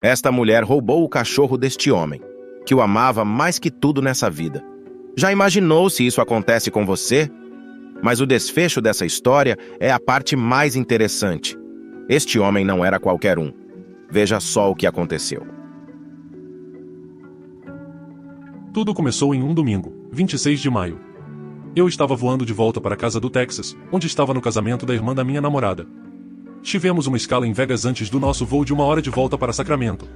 Esta mulher roubou o cachorro deste homem, que o amava mais que tudo nessa vida. Já imaginou se isso acontece com você? Mas o desfecho dessa história é a parte mais interessante. Este homem não era qualquer um. Veja só o que aconteceu. Tudo começou em um domingo, 26 de maio. Eu estava voando de volta para a casa do Texas, onde estava no casamento da irmã da minha namorada. Tivemos uma escala em Vegas antes do nosso voo de 1 hora de volta para Sacramento.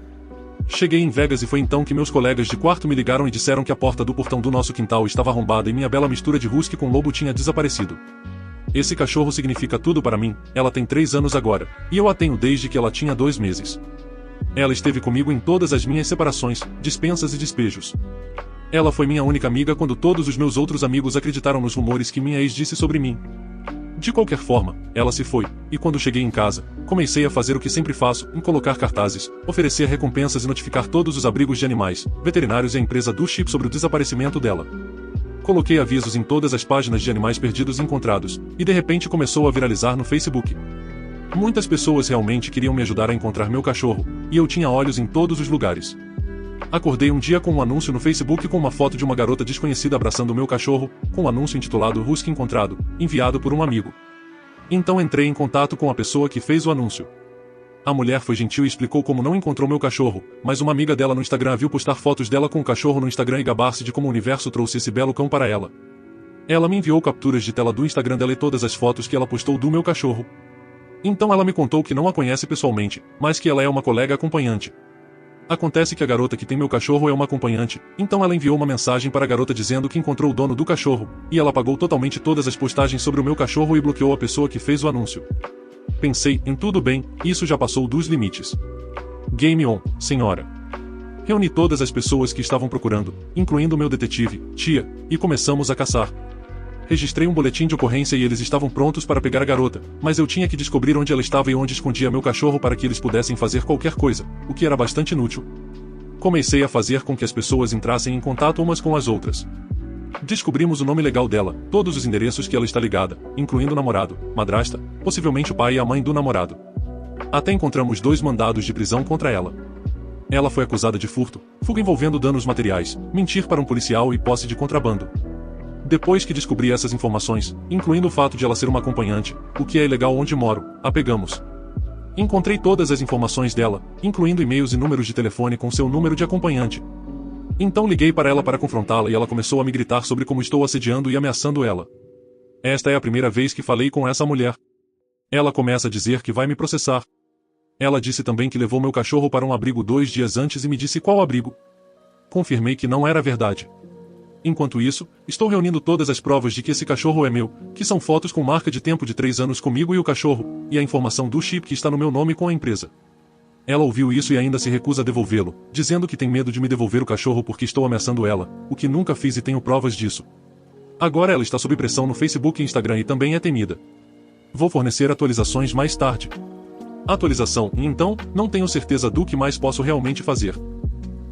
Cheguei em Vegas e foi então que meus colegas de quarto me ligaram e disseram que a porta do portão do nosso quintal estava arrombada e minha bela mistura de husky com lobo tinha desaparecido. Esse cachorro significa tudo para mim, ela tem 3 anos agora, e eu a tenho desde que ela tinha 2 meses. Ela esteve comigo em todas as minhas separações, dispensas e despejos. Ela foi minha única amiga quando todos os meus outros amigos acreditaram nos rumores que minha ex disse sobre mim. De qualquer forma, ela se foi, e quando cheguei em casa, comecei a fazer o que sempre faço, em colocar cartazes, oferecer recompensas e notificar todos os abrigos de animais, veterinários e a empresa do Chip sobre o desaparecimento dela. Coloquei avisos em todas as páginas de animais perdidos e encontrados, e de repente começou a viralizar no Facebook. Muitas pessoas realmente queriam me ajudar a encontrar meu cachorro, e eu tinha olhos em todos os lugares. Acordei um dia com um anúncio no Facebook com uma foto de uma garota desconhecida abraçando o meu cachorro, com um anúncio intitulado Husky Encontrado, enviado por um amigo. Então entrei em contato com a pessoa que fez o anúncio. A mulher foi gentil e explicou como não encontrou meu cachorro, mas uma amiga dela no Instagram a viu postar fotos dela com o cachorro no Instagram e gabar-se de como o universo trouxe esse belo cão para ela. Ela me enviou capturas de tela do Instagram dela e todas as fotos que ela postou do meu cachorro. Então ela me contou que não a conhece pessoalmente, mas que ela é uma colega acompanhante. Acontece que a garota que tem meu cachorro é uma acompanhante, então ela enviou uma mensagem para a garota dizendo que encontrou o dono do cachorro, e ela apagou totalmente todas as postagens sobre o meu cachorro e bloqueou a pessoa que fez o anúncio. Pensei, em tudo bem, isso já passou dos limites. Game on, senhora. Reuni todas as pessoas que estavam procurando, incluindo meu detetive, tia, e começamos a caçar. Registrei um boletim de ocorrência e eles estavam prontos para pegar a garota, mas eu tinha que descobrir onde ela estava e onde escondia meu cachorro para que eles pudessem fazer qualquer coisa, o que era bastante inútil. Comecei a fazer com que as pessoas entrassem em contato umas com as outras. Descobrimos o nome legal dela, todos os endereços que ela está ligada, incluindo o namorado, madrasta, possivelmente o pai e a mãe do namorado. Até encontramos 2 mandados de prisão contra ela. Ela foi acusada de furto, fuga envolvendo danos materiais, mentir para um policial e posse de contrabando. Depois que descobri essas informações, incluindo o fato de ela ser uma acompanhante, o que é ilegal onde moro, a pegamos. Encontrei todas as informações dela, incluindo e-mails e números de telefone com seu número de acompanhante. Então liguei para ela para confrontá-la e ela começou a me gritar sobre como estou assediando e ameaçando ela. Esta é a primeira vez que falei com essa mulher. Ela começa a dizer que vai me processar. Ela disse também que levou meu cachorro para um abrigo 2 dias antes e me disse qual abrigo. Confirmei que não era verdade. Enquanto isso, estou reunindo todas as provas de que esse cachorro é meu, que são fotos com marca de tempo de 3 anos comigo e o cachorro, e a informação do chip que está no meu nome com a empresa. Ela ouviu isso e ainda se recusa a devolvê-lo, dizendo que tem medo de me devolver o cachorro porque estou ameaçando ela, o que nunca fiz e tenho provas disso. Agora ela está sob pressão no Facebook e Instagram e também é temida. Vou fornecer atualizações mais tarde. Atualização, e então, não tenho certeza do que mais posso realmente fazer.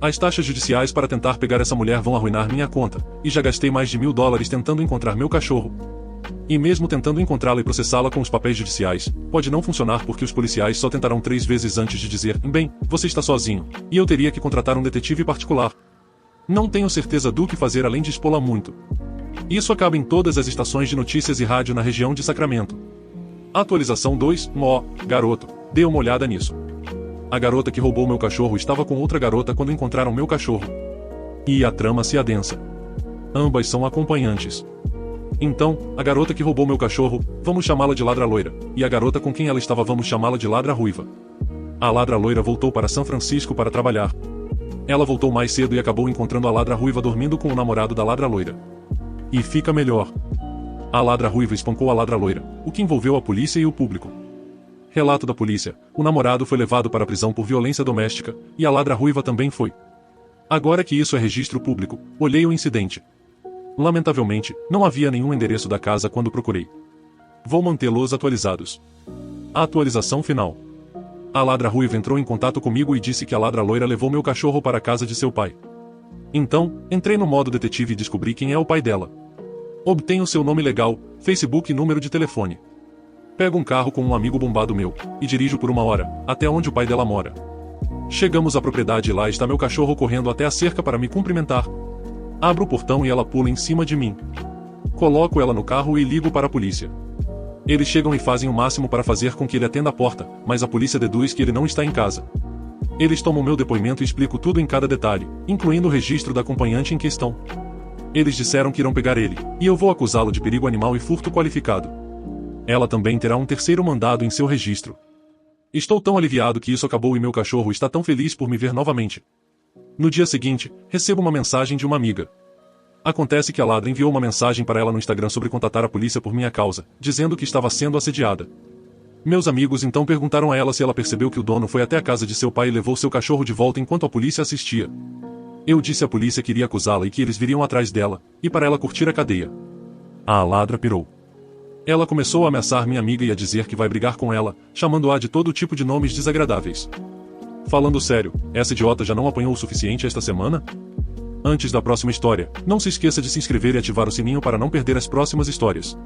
As taxas judiciais para tentar pegar essa mulher vão arruinar minha conta, e já gastei mais de $1.000 tentando encontrar meu cachorro. E mesmo tentando encontrá-la e processá-la com os papéis judiciais, pode não funcionar porque os policiais só tentarão 3 vezes antes de dizer, bem, você está sozinho, e eu teria que contratar um detetive particular. Não tenho certeza do que fazer além de expô-la muito. Isso acaba em todas as estações de notícias e rádio na região de Sacramento. Atualização 2, garoto, dê uma olhada nisso. A garota que roubou meu cachorro estava com outra garota quando encontraram meu cachorro. E a trama se adensa. Ambas são acompanhantes. Então, a garota que roubou meu cachorro, vamos chamá-la de Ladra Loira, e a garota com quem ela estava vamos chamá-la de Ladra Ruiva. A Ladra Loira voltou para São Francisco para trabalhar. Ela voltou mais cedo e acabou encontrando a Ladra Ruiva dormindo com o namorado da Ladra Loira. E fica melhor. A Ladra Ruiva espancou a Ladra Loira, o que envolveu a polícia e o público. Relato da polícia, o namorado foi levado para a prisão por violência doméstica, e a Ladra Ruiva também foi. Agora que isso é registro público, olhei o incidente. Lamentavelmente, não havia nenhum endereço da casa quando procurei. Vou mantê-los atualizados. A atualização final. A Ladra Ruiva entrou em contato comigo e disse que a Ladra Loira levou meu cachorro para a casa de seu pai. Então, entrei no modo detetive e descobri quem é o pai dela. Obtenho seu nome legal, Facebook e número de telefone. Pego um carro com um amigo bombado meu, e dirijo por 1 hora, até onde o pai dela mora. Chegamos à propriedade e lá está meu cachorro correndo até a cerca para me cumprimentar. Abro o portão e ela pula em cima de mim. Coloco ela no carro e ligo para a polícia. Eles chegam e fazem o máximo para fazer com que ele atenda a porta, mas a polícia deduz que ele não está em casa. Eles tomam meu depoimento e explico tudo em cada detalhe, incluindo o registro da acompanhante em questão. Eles disseram que irão pegar ele, e eu vou acusá-lo de perigo animal e furto qualificado. Ela também terá um terceiro mandado em seu registro. Estou tão aliviado que isso acabou e meu cachorro está tão feliz por me ver novamente. No dia seguinte, recebo uma mensagem de uma amiga. Acontece que a ladra enviou uma mensagem para ela no Instagram sobre contatar a polícia por minha causa, dizendo que estava sendo assediada. Meus amigos então perguntaram a ela se ela percebeu que o dono foi até a casa de seu pai e levou seu cachorro de volta enquanto a polícia assistia. Eu disse à polícia que iria acusá-la e que eles viriam atrás dela, e para ela curtir a cadeia. A ladra pirou. Ela começou a ameaçar minha amiga e a dizer que vai brigar com ela, chamando-a de todo tipo de nomes desagradáveis. Falando sério, essa idiota já não apanhou o suficiente esta semana? Antes da próxima história, não se esqueça de se inscrever e ativar o sininho para não perder as próximas histórias.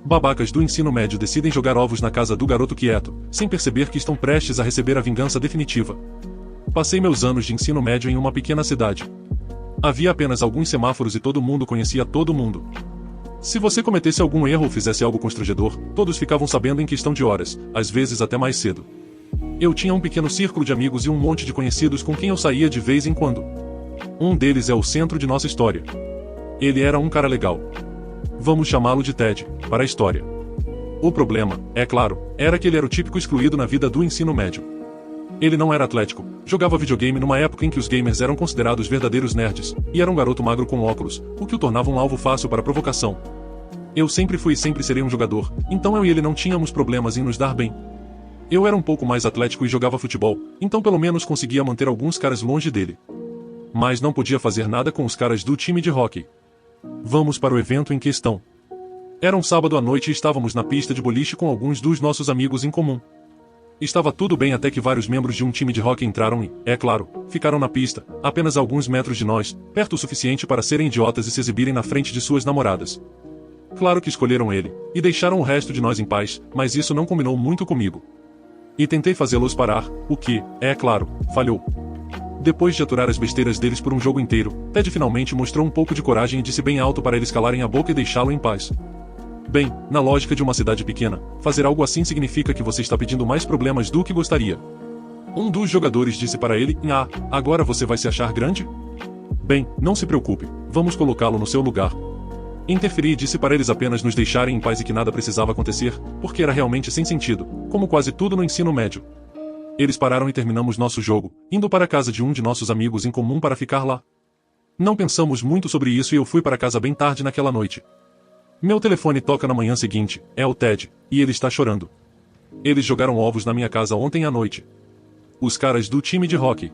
Babacas do ensino médio decidem jogar ovos na casa do garoto quieto, sem perceber que estão prestes a receber a vingança definitiva. Passei meus anos de ensino médio em uma pequena cidade. Havia apenas alguns semáforos e todo mundo conhecia todo mundo. Se você cometesse algum erro ou fizesse algo constrangedor, todos ficavam sabendo em questão de horas, às vezes até mais cedo. Eu tinha um pequeno círculo de amigos e um monte de conhecidos com quem eu saía de vez em quando. Um deles é o centro de nossa história. Ele era um cara legal. Vamos chamá-lo de Ted, para a história. O problema, é claro, era que ele era o típico excluído na vida do ensino médio. Ele não era atlético, jogava videogame numa época em que os gamers eram considerados verdadeiros nerds, e era um garoto magro com óculos, o que o tornava um alvo fácil para provocação. Eu sempre fui e sempre serei um jogador, então eu e ele não tínhamos problemas em nos dar bem. Eu era um pouco mais atlético e jogava futebol, então pelo menos conseguia manter alguns caras longe dele. Mas não podia fazer nada com os caras do time de hóquei. Vamos para o evento em questão. Era um sábado à noite e estávamos na pista de boliche com alguns dos nossos amigos em comum. Estava tudo bem até que vários membros de um time de hóquei entraram e, é claro, ficaram na pista, apenas a alguns metros de nós, perto o suficiente para serem idiotas e se exibirem na frente de suas namoradas. Claro que escolheram ele, e deixaram o resto de nós em paz, mas isso não combinou muito comigo. E tentei fazê-los parar, o que, é claro, falhou. Depois de aturar as besteiras deles por um jogo inteiro, Ted finalmente mostrou um pouco de coragem e disse bem alto para eles calarem a boca e deixá-lo em paz. Bem, na lógica de uma cidade pequena, fazer algo assim significa que você está pedindo mais problemas do que gostaria. Um dos jogadores disse para ele, agora você vai se achar grande? Bem, não se preocupe, vamos colocá-lo no seu lugar. Interferi e disse para eles apenas nos deixarem em paz e que nada precisava acontecer, porque era realmente sem sentido, como quase tudo no ensino médio. Eles pararam e terminamos nosso jogo, indo para a casa de um de nossos amigos em comum para ficar lá. Não pensamos muito sobre isso e eu fui para casa bem tarde naquela noite. Meu telefone toca na manhã seguinte, é o Ted, e ele está chorando. Eles jogaram ovos na minha casa ontem à noite. Os caras do time de hóquei.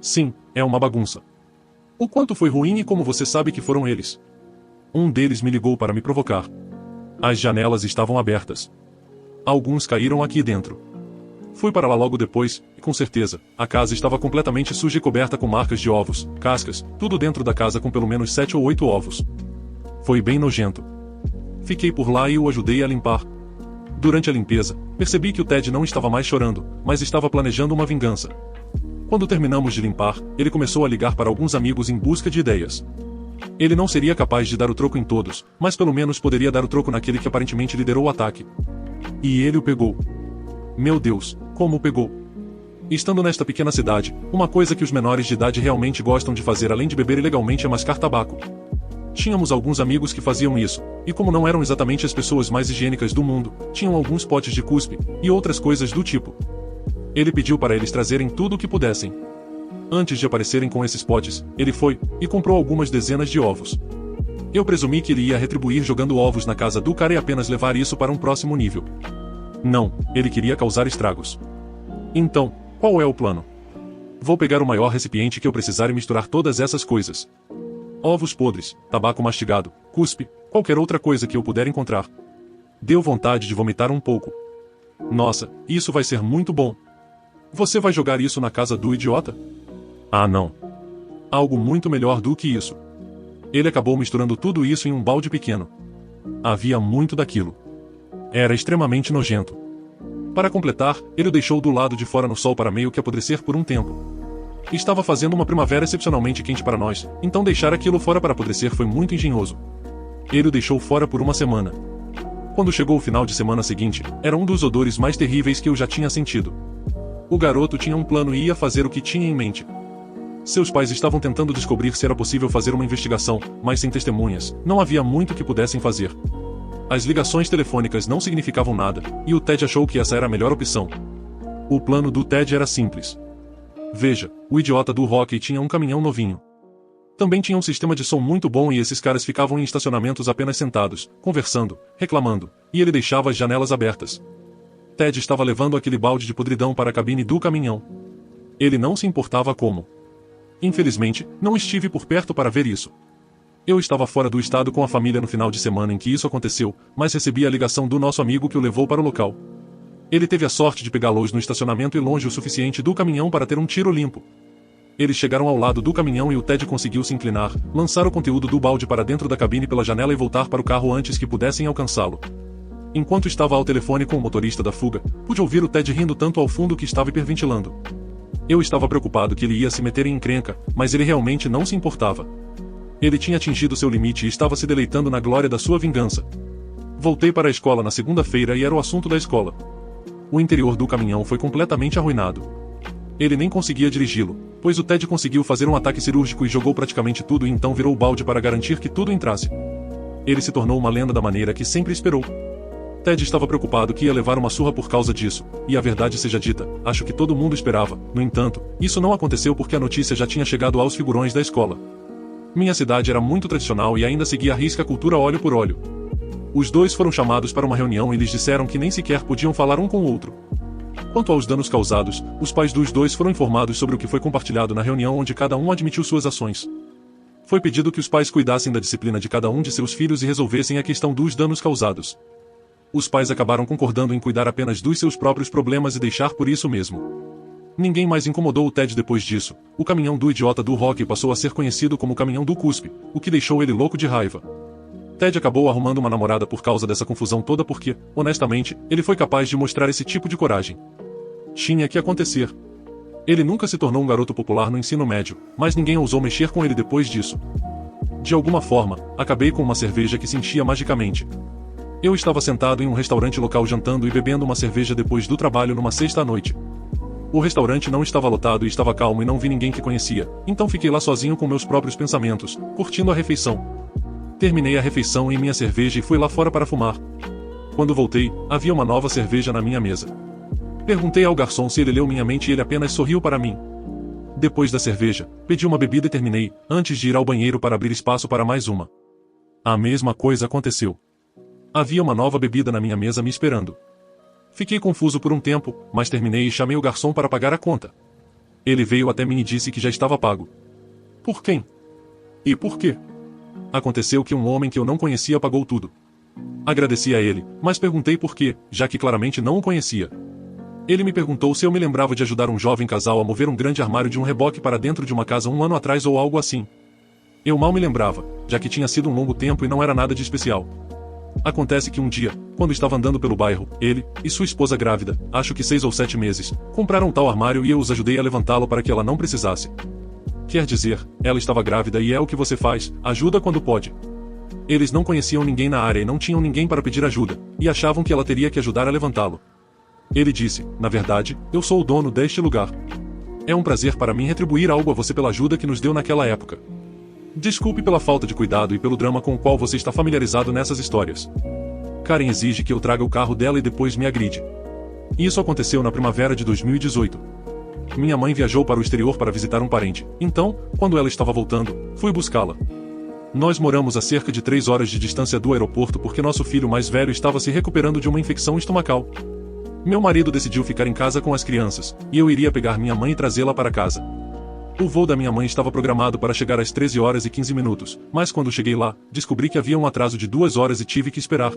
Sim, é uma bagunça. O quanto foi ruim e como você sabe que foram eles? Um deles me ligou para me provocar. As janelas estavam abertas. Alguns caíram aqui dentro. Fui para lá logo depois, e com certeza, a casa estava completamente suja e coberta com marcas de ovos, cascas, tudo dentro da casa com pelo menos 7 ou 8 ovos. Foi bem nojento. Fiquei por lá e o ajudei a limpar. Durante a limpeza, percebi que o Ted não estava mais chorando, mas estava planejando uma vingança. Quando terminamos de limpar, ele começou a ligar para alguns amigos em busca de ideias. Ele não seria capaz de dar o troco em todos, mas pelo menos poderia dar o troco naquele que aparentemente liderou o ataque. E ele o pegou. Meu Deus, como o pegou? Estando nesta pequena cidade, uma coisa que os menores de idade realmente gostam de fazer além de beber ilegalmente é mascar tabaco. Tínhamos alguns amigos que faziam isso, e como não eram exatamente as pessoas mais higiênicas do mundo, tinham alguns potes de cuspe, e outras coisas do tipo. Ele pediu para eles trazerem tudo o que pudessem. Antes de aparecerem com esses potes, ele foi, e comprou algumas dezenas de ovos. Eu presumi que ele ia retribuir jogando ovos na casa do cara e apenas levar isso para um próximo nível. Não, ele queria causar estragos. Então, qual é o plano? Vou pegar o maior recipiente que eu precisar e misturar todas essas coisas. Ovos podres, tabaco mastigado, cuspe, qualquer outra coisa que eu puder encontrar. Deu vontade de vomitar um pouco. Nossa, isso vai ser muito bom. Você vai jogar isso na casa do idiota? Ah não. Algo muito melhor do que isso. Ele acabou misturando tudo isso em um balde pequeno. Havia muito daquilo. Era extremamente nojento. Para completar, ele o deixou do lado de fora no sol para meio que apodrecer por um tempo. Estava fazendo uma primavera excepcionalmente quente para nós, então deixar aquilo fora para apodrecer foi muito engenhoso. Ele o deixou fora por uma semana. Quando chegou o final de semana seguinte, era um dos odores mais terríveis que eu já tinha sentido. O garoto tinha um plano e ia fazer o que tinha em mente. Seus pais estavam tentando descobrir se era possível fazer uma investigação, mas sem testemunhas, não havia muito que pudessem fazer. As ligações telefônicas não significavam nada, e o Ted achou que essa era a melhor opção. O plano do Ted era simples. Veja, o idiota do hockey tinha um caminhão novinho. Também tinha um sistema de som muito bom e esses caras ficavam em estacionamentos apenas sentados, conversando, reclamando, e ele deixava as janelas abertas. Ted estava levando aquele balde de podridão para a cabine do caminhão. Ele não se importava como. Infelizmente, não estive por perto para ver isso. Eu estava fora do estado com a família no final de semana em que isso aconteceu, mas recebi a ligação do nosso amigo que o levou para o local. Ele teve a sorte de pegá-los no estacionamento e longe o suficiente do caminhão para ter um tiro limpo. Eles chegaram ao lado do caminhão e o Ted conseguiu se inclinar, lançar o conteúdo do balde para dentro da cabine pela janela e voltar para o carro antes que pudessem alcançá-lo. Enquanto estava ao telefone com o motorista da fuga, pude ouvir o Ted rindo tanto ao fundo que estava hiperventilando. Eu estava preocupado que ele ia se meter em encrenca, mas ele realmente não se importava. Ele tinha atingido seu limite e estava se deleitando na glória da sua vingança. Voltei para a escola na segunda-feira e era o assunto da escola. O interior do caminhão foi completamente arruinado. Ele nem conseguia dirigi-lo, pois o Ted conseguiu fazer um ataque cirúrgico e jogou praticamente tudo e então virou o balde para garantir que tudo entrasse. Ele se tornou uma lenda da maneira que sempre esperou. Ted estava preocupado que ia levar uma surra por causa disso, e a verdade seja dita, acho que todo mundo esperava. No entanto, isso não aconteceu porque a notícia já tinha chegado aos figurões da escola. Minha cidade era muito tradicional e ainda seguia à risca a cultura óleo por óleo. Os dois foram chamados para uma reunião e lhes disseram que nem sequer podiam falar um com o outro. Quanto aos danos causados, os pais dos dois foram informados sobre o que foi compartilhado na reunião onde cada um admitiu suas ações. Foi pedido que os pais cuidassem da disciplina de cada um de seus filhos e resolvessem a questão dos danos causados. Os pais acabaram concordando em cuidar apenas dos seus próprios problemas e deixar por isso mesmo. Ninguém mais incomodou o Ted depois disso. O caminhão do idiota do rock passou a ser conhecido como o caminhão do cuspe, o que deixou ele louco de raiva. Ted acabou arrumando uma namorada por causa dessa confusão toda porque, honestamente, ele foi capaz de mostrar esse tipo de coragem. Tinha que acontecer. Ele nunca se tornou um garoto popular no ensino médio, mas ninguém ousou mexer com ele depois disso. De alguma forma, acabei com uma cerveja que se enchia magicamente. Eu estava sentado em um restaurante local jantando e bebendo uma cerveja depois do trabalho numa sexta-noite. O restaurante não estava lotado e estava calmo e não vi ninguém que conhecia, então fiquei lá sozinho com meus próprios pensamentos, curtindo a refeição. Terminei a refeição e minha cerveja e fui lá fora para fumar. Quando voltei, havia uma nova cerveja na minha mesa. Perguntei ao garçom se ele leu minha mente e ele apenas sorriu para mim. Depois da cerveja, pedi uma bebida e terminei, antes de ir ao banheiro para abrir espaço para mais uma. A mesma coisa aconteceu. Havia uma nova bebida na minha mesa me esperando. Fiquei confuso por um tempo, mas terminei e chamei o garçom para pagar a conta. Ele veio até mim e disse que já estava pago. Por quem? E por quê? Aconteceu que um homem que eu não conhecia pagou tudo. Agradeci a ele, mas perguntei por quê, já que claramente não o conhecia. Ele me perguntou se eu me lembrava de ajudar um jovem casal a mover um grande armário de um reboque para dentro de uma casa um ano atrás ou algo assim. Eu mal me lembrava, já que tinha sido um longo tempo e não era nada de especial. Acontece que um dia, quando estava andando pelo bairro, ele e sua esposa grávida, acho que 6 ou 7 meses, compraram tal armário e eu os ajudei a levantá-lo para que ela não precisasse. Quer dizer, ela estava grávida e é o que você faz, ajuda quando pode. Eles não conheciam ninguém na área e não tinham ninguém para pedir ajuda, e achavam que ela teria que ajudar a levantá-lo. Ele disse, na verdade, eu sou o dono deste lugar. É um prazer para mim retribuir algo a você pela ajuda que nos deu naquela época. Desculpe pela falta de cuidado e pelo drama com o qual você está familiarizado nessas histórias. Karen exige que eu traga o carro dela e depois me agride. Isso aconteceu na primavera de 2018. Minha mãe viajou para o exterior para visitar um parente, então, quando ela estava voltando, fui buscá-la. Nós moramos a cerca de 3 horas de distância do aeroporto porque nosso filho mais velho estava se recuperando de uma infecção estomacal. Meu marido decidiu ficar em casa com as crianças, e eu iria pegar minha mãe e trazê-la para casa. O voo da minha mãe estava programado para chegar às 13 horas e 15 minutos, mas quando cheguei lá, descobri que havia um atraso de 2 horas e tive que esperar.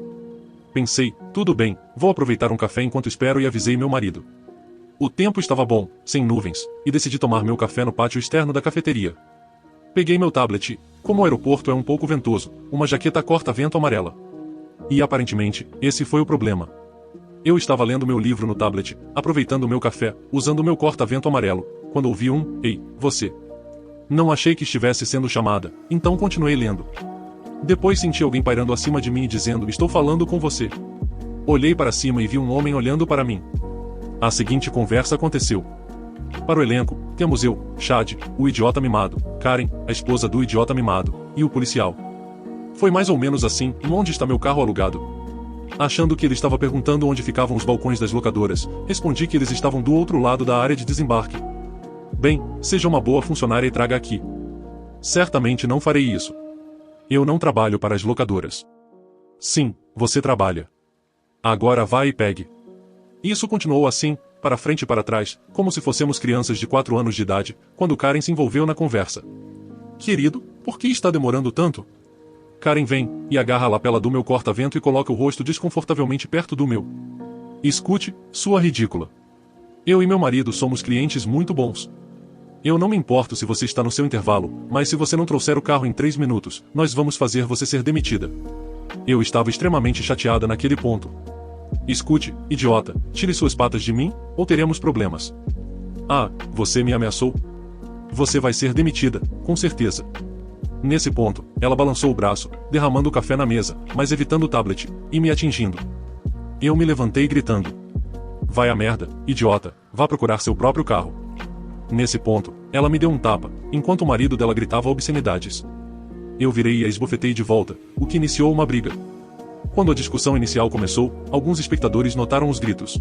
Pensei, tudo bem, vou aproveitar um café enquanto espero e avisei meu marido. O tempo estava bom, sem nuvens, e decidi tomar meu café no pátio externo da cafeteria. Peguei meu tablet e, como o aeroporto é um pouco ventoso, uma jaqueta corta-vento amarela. E aparentemente, esse foi o problema. Eu estava lendo meu livro no tablet, aproveitando o meu café, usando o meu corta-vento amarelo, quando ouvi um "Ei, você". Não achei que estivesse sendo chamada, então continuei lendo. Depois senti alguém pairando acima de mim e dizendo: "Estou falando com você". Olhei para cima e vi um homem olhando para mim. A seguinte conversa aconteceu. Para o elenco, temos eu, Chad, o idiota mimado, Karen, a esposa do idiota mimado, e o policial. Foi mais ou menos assim: "Onde está meu carro alugado?" Achando que ele estava perguntando onde ficavam os balcões das locadoras, respondi que eles estavam do outro lado da área de desembarque. "Bem, seja uma boa funcionária e traga aqui." "Certamente não farei isso. Eu não trabalho para as locadoras." "Sim, você trabalha. Agora vá e pegue." Isso continuou assim, para frente e para trás, como se fôssemos crianças de 4 anos de idade, quando Karen se envolveu na conversa. "Querido, por que está demorando tanto?" Karen vem, e agarra a lapela do meu corta-vento e coloca o rosto desconfortavelmente perto do meu. "Escute, sua ridícula. Eu e meu marido somos clientes muito bons. Eu não me importo se você está no seu intervalo, mas se você não trouxer o carro em 3 minutos, nós vamos fazer você ser demitida." Eu estava extremamente chateada naquele ponto. "Escute, idiota, tire suas patas de mim, ou teremos problemas." "Ah, você me ameaçou? Você vai ser demitida, com certeza." Nesse ponto, ela balançou o braço, derramando o café na mesa, mas evitando o tablet, e me atingindo. Eu me levantei gritando: "Vai a merda, idiota, vá procurar seu próprio carro." Nesse ponto, ela me deu um tapa, enquanto o marido dela gritava obscenidades. Eu virei e a esbofetei de volta, o que iniciou uma briga. Quando a discussão inicial começou, alguns espectadores notaram os gritos.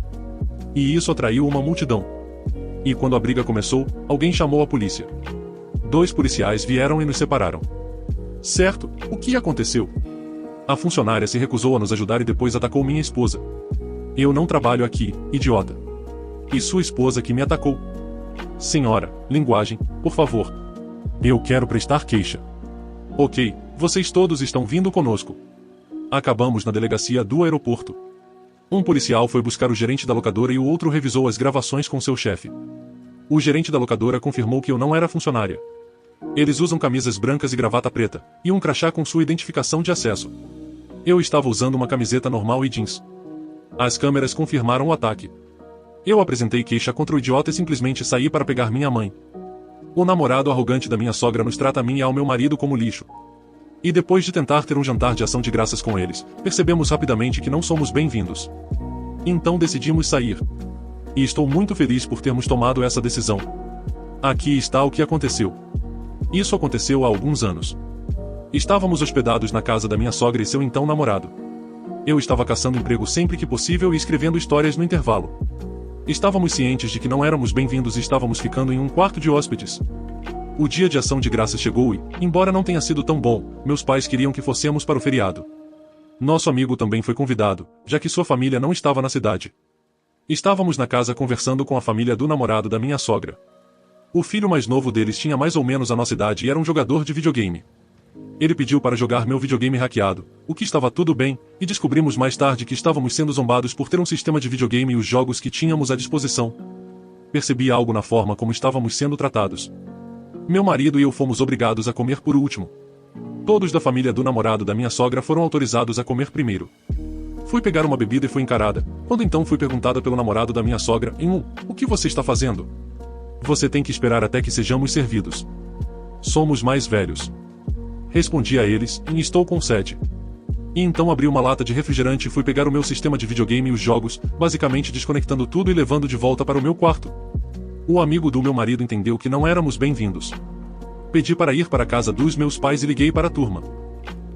E isso atraiu uma multidão. E quando a briga começou, alguém chamou a polícia. 2 policiais vieram e nos separaram. Certo, o que aconteceu? A funcionária se recusou a nos ajudar e depois atacou minha esposa. "Eu não trabalho aqui, idiota." "E sua esposa que me atacou." "Senhora, linguagem, por favor. Eu quero prestar queixa." "Ok, vocês todos estão vindo conosco." Acabamos na delegacia do aeroporto. Um policial foi buscar o gerente da locadora e o outro revisou as gravações com seu chefe. O gerente da locadora confirmou que eu não era funcionária. Eles usam camisas brancas e gravata preta, e um crachá com sua identificação de acesso. Eu estava usando uma camiseta normal e jeans. As câmeras confirmaram o ataque. Eu apresentei queixa contra o idiota e simplesmente saí para pegar minha mãe. O namorado arrogante da minha sogra nos trata a mim e ao meu marido como lixo. E depois de tentar ter um jantar de ação de graças com eles, percebemos rapidamente que não somos bem-vindos. Então decidimos sair. E estou muito feliz por termos tomado essa decisão. Aqui está o que aconteceu. Isso aconteceu há alguns anos. Estávamos hospedados na casa da minha sogra e seu então namorado. Eu estava caçando emprego sempre que possível e escrevendo histórias no intervalo. Estávamos cientes de que não éramos bem-vindos e estávamos ficando em um quarto de hóspedes. O dia de ação de graças chegou e, embora não tenha sido tão bom, meus pais queriam que fossemos para o feriado. Nosso amigo também foi convidado, já que sua família não estava na cidade. Estávamos na casa conversando com a família do namorado da minha sogra. O filho mais novo deles tinha mais ou menos a nossa idade e era um jogador de videogame. Ele pediu para jogar meu videogame hackeado, o que estava tudo bem, e descobrimos mais tarde que estávamos sendo zombados por ter um sistema de videogame e os jogos que tínhamos à disposição. Percebi algo na forma como estávamos sendo tratados. Meu marido e eu fomos obrigados a comer por último. Todos da família do namorado da minha sogra foram autorizados a comer primeiro. Fui pegar uma bebida e fui encarada, quando então fui perguntada pelo namorado da minha sogra, "O que você está fazendo?" "Você tem que esperar até que sejamos servidos. Somos mais velhos." Respondi a eles, e estou com sede. E então abri uma lata de refrigerante e fui pegar o meu sistema de videogame e os jogos, basicamente desconectando tudo e levando de volta para o meu quarto. O amigo do meu marido entendeu que não éramos bem-vindos. Pedi para ir para a casa dos meus pais e liguei para a turma.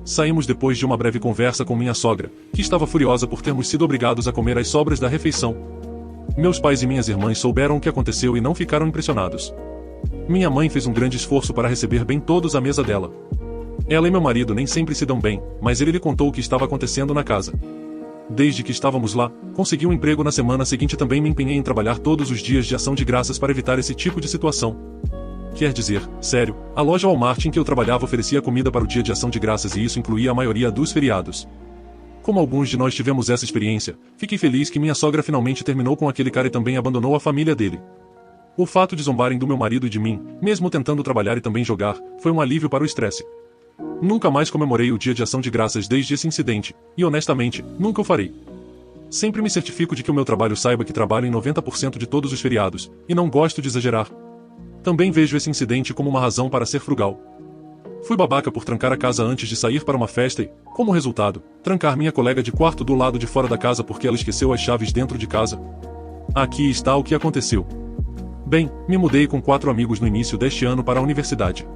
Saímos depois de uma breve conversa com minha sogra, que estava furiosa por termos sido obrigados a comer as sobras da refeição. Meus pais e minhas irmãs souberam o que aconteceu e não ficaram impressionados. Minha mãe fez um grande esforço para receber bem todos à mesa dela. Ela e meu marido nem sempre se dão bem, mas ele lhe contou o que estava acontecendo na casa. Desde que estávamos lá, consegui um emprego na semana seguinte e também me empenhei em trabalhar todos os dias de ação de graças para evitar esse tipo de situação. Quer dizer, sério, a loja Walmart em que eu trabalhava oferecia comida para o dia de ação de graças e isso incluía a maioria dos feriados. Como alguns de nós tivemos essa experiência, fiquei feliz que minha sogra finalmente terminou com aquele cara e também abandonou a família dele. O fato de zombarem do meu marido e de mim, mesmo tentando trabalhar e também jogar, foi um alívio para o estresse. Nunca mais comemorei o dia de ação de graças desde esse incidente, e honestamente, nunca o farei. Sempre me certifico de que o meu trabalho saiba que trabalho em 90% de todos os feriados, e não gosto de exagerar. Também vejo esse incidente como uma razão para ser frugal. Fui babaca por trancar a casa antes de sair para uma festa e, como resultado, trancar minha colega de quarto do lado de fora da casa porque ela esqueceu as chaves dentro de casa. Aqui está o que aconteceu. Bem, me mudei com 4 amigos no início deste ano para a universidade.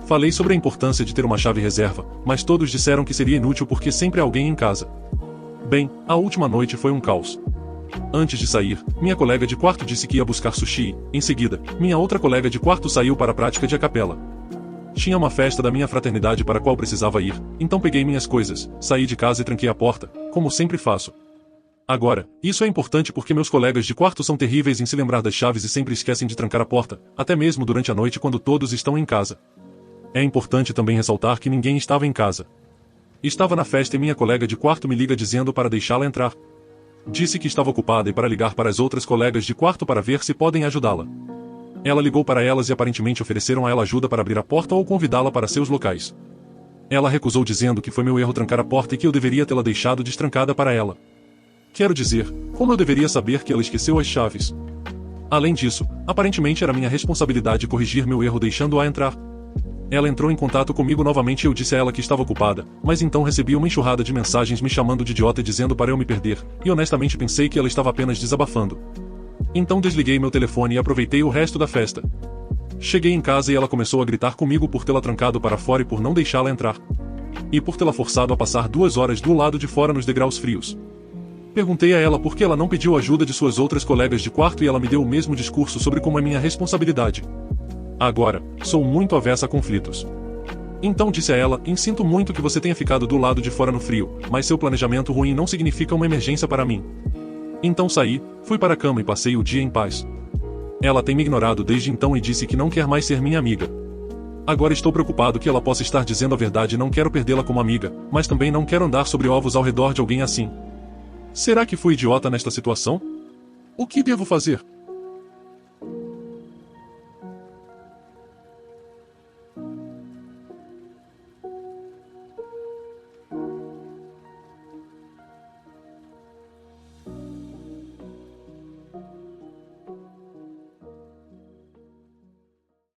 Falei sobre a importância de ter uma chave reserva, mas todos disseram que seria inútil porque sempre há alguém em casa. Bem, a última noite foi um caos. Antes de sair, minha colega de quarto disse que ia buscar sushi, em seguida, minha outra colega de quarto saiu para a prática de a capela. Tinha uma festa da minha fraternidade para a qual precisava ir, então peguei minhas coisas, saí de casa e tranquei a porta, como sempre faço. Agora, isso é importante porque meus colegas de quarto são terríveis em se lembrar das chaves e sempre esquecem de trancar a porta, até mesmo durante a noite quando todos estão em casa. É importante também ressaltar que ninguém estava em casa. Estava na festa e minha colega de quarto me liga dizendo para deixá-la entrar. Disse que estava ocupada e para ligar para as outras colegas de quarto para ver se podem ajudá-la. Ela ligou para elas e aparentemente ofereceram a ela ajuda para abrir a porta ou convidá-la para seus locais. Ela recusou dizendo que foi meu erro trancar a porta e que eu deveria tê-la deixado destrancada para ela. Quero dizer, como eu deveria saber que ela esqueceu as chaves? Além disso, aparentemente era minha responsabilidade corrigir meu erro deixando-a entrar. Ela entrou em contato comigo novamente e eu disse a ela que estava ocupada, mas então recebi uma enxurrada de mensagens me chamando de idiota e dizendo para eu me perder, e honestamente pensei que ela estava apenas desabafando. Então desliguei meu telefone e aproveitei o resto da festa. Cheguei em casa e ela começou a gritar comigo por tê-la trancado para fora e por não deixá-la entrar. E por tê-la forçado a passar 2 horas do lado de fora nos degraus frios. Perguntei a ela por que ela não pediu ajuda de suas outras colegas de quarto e ela me deu o mesmo discurso sobre como é minha responsabilidade. Agora, sou muito avessa a conflitos. Então disse a ela, sinto muito que você tenha ficado do lado de fora no frio, mas seu planejamento ruim não significa uma emergência para mim. Então saí, fui para a cama e passei o dia em paz. Ela tem me ignorado desde então e disse que não quer mais ser minha amiga. Agora estou preocupado que ela possa estar dizendo a verdade e não quero perdê-la como amiga, mas também não quero andar sobre ovos ao redor de alguém assim. Será que fui idiota nesta situação? O que devo fazer?